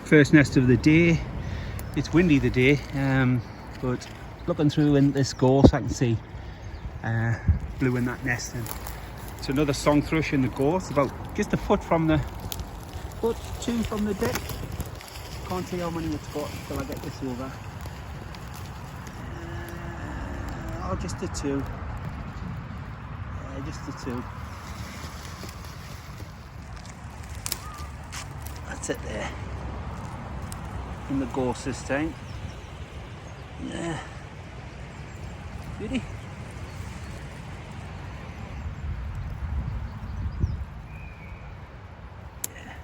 First nest of the day. It's windy the day, but looking through in this gorse I can see blue in that nest. And it's another song thrush in the gorse, about just a foot from the two from the deck. Can't see how many it's got till I get this over. Oh, just the two. Just the two. That's it there. In the gorse this time. Yeah. Beauty. Yeah.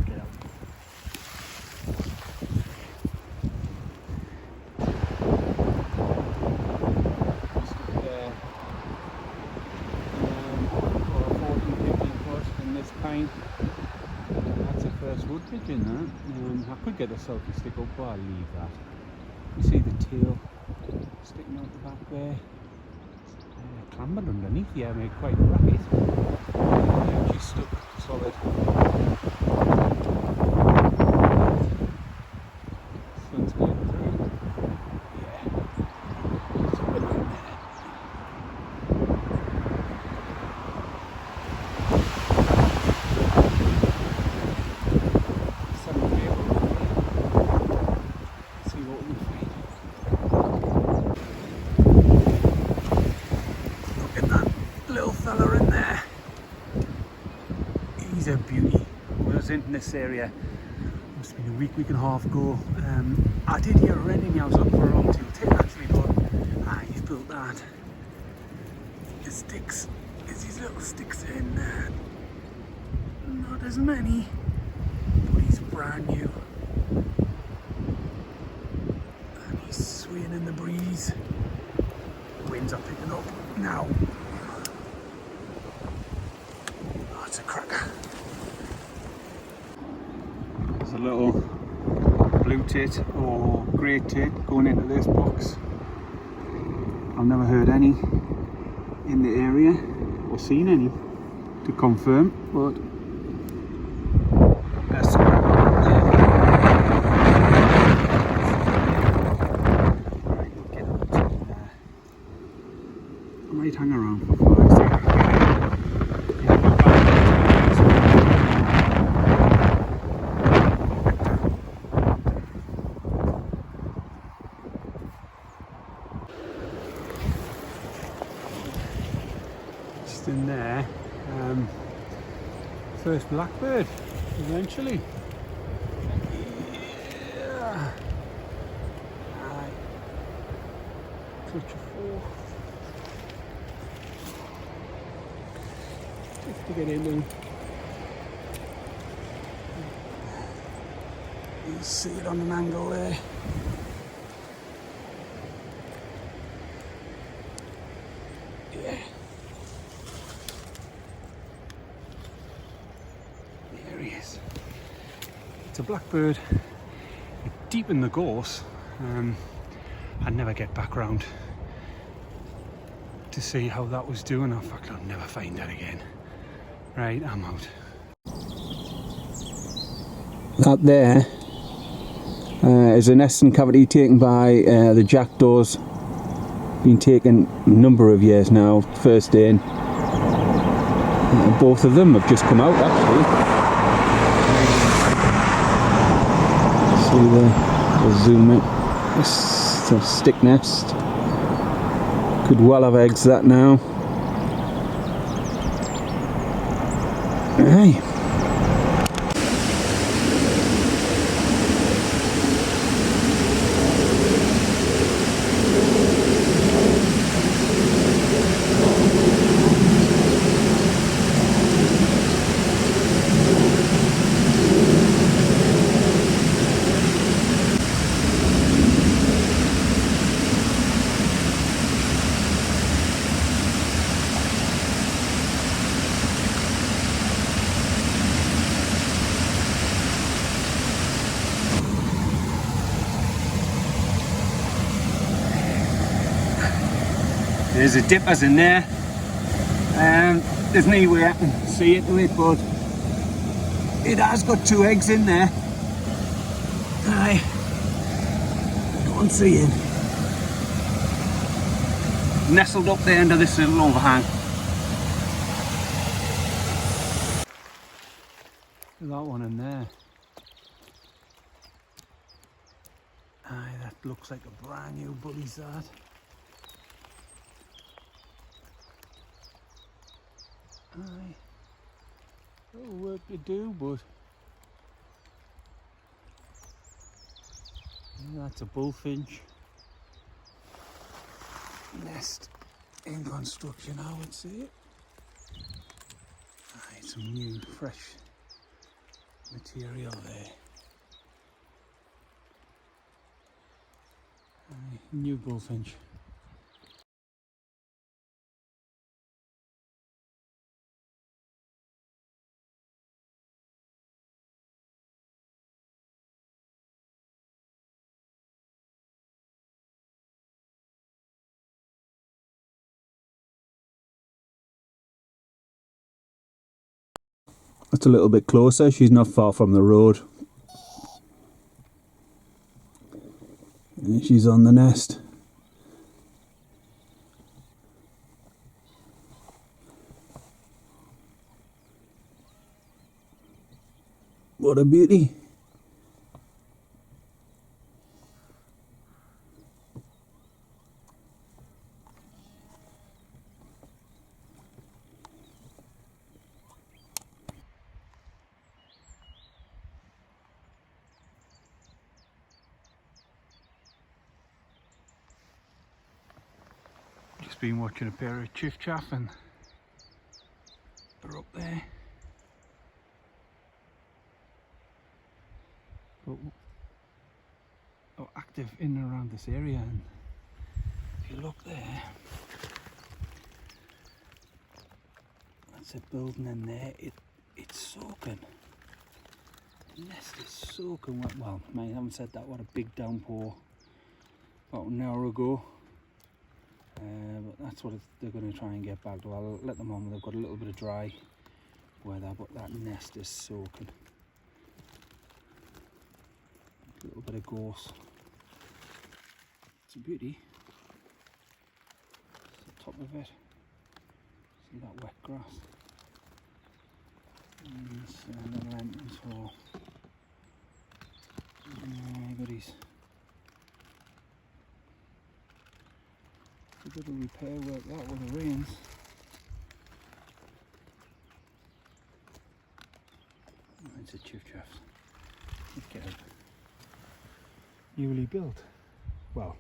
Get out. Just up there. 14, 15 foot in this pine. That's the first wood pigeon, that. I could get a selfie stick up, but I'll leave that. You see the tail sticking out the back there. Clambered underneath here, made quite a racket. Yeah, she's stuck solid. Sun's getting through. Yeah. It's a bit like that. Fella in there, he's a beauty. When I was in this area, must have been a week and a half ago, I did hear a rending. I was looking for a long-tailed tit actually, but he's built that. His sticks, there's these little sticks in there, not as many, but he's brand new and he's swaying in the breeze. Winds are picking up now. It's a cracker. There's a little blue tit or grey tit going into this box. I've never heard any in the area or seen any to confirm, but that's the cracker. Right, we'll get up to there. I might hang around for 5 seconds. In there, first blackbird eventually. Yeah. Touch of 4. Just to get in and you see it on an angle there. Yeah. It's a blackbird, deep in the gorse. I'd never get back round to see how that was doing. In fact, I'll never find that again. Right, I'm out. That there is a nesting cavity taken by the jackdaws. Been taken a number of years now. First in. Both of them have just come out actually. See there, we'll zoom in. It's a stick nest. Could well have eggs that now. Hey. There's a dippers in there. There's no way I can see it with it, but it has got 2 eggs in there. Aye. Go and see him. Nestled up there under this little overhang. There's that one in there. Aye, that looks like a brand new bully's that. Aye. Little work to do, but yeah, that's a bullfinch. Nest in construction, I would say. Aye, some new, fresh material there. Aye, new bullfinch. That's a little bit closer, she's not far from the road. And she's on the nest. What a beauty. Just been watching a pair of Chiffchaffs and they're up there. But they're active in and around this area, and if you look there, that's a building in there, it's soaking. The nest is soaking wet. Well, I haven't said that, what a big downpour about an hour ago. But that's what they're going to try and get back. I'll let them on, they've got a little bit of dry weather, but that nest is soaking. A little bit of gorse. It's a beauty. It's the top of it. See that wet grass? And this another entrance hole. Goodies. A bit of repair work that with the rains. It's a Chiffchaffs. Look at it. Newly built. Well,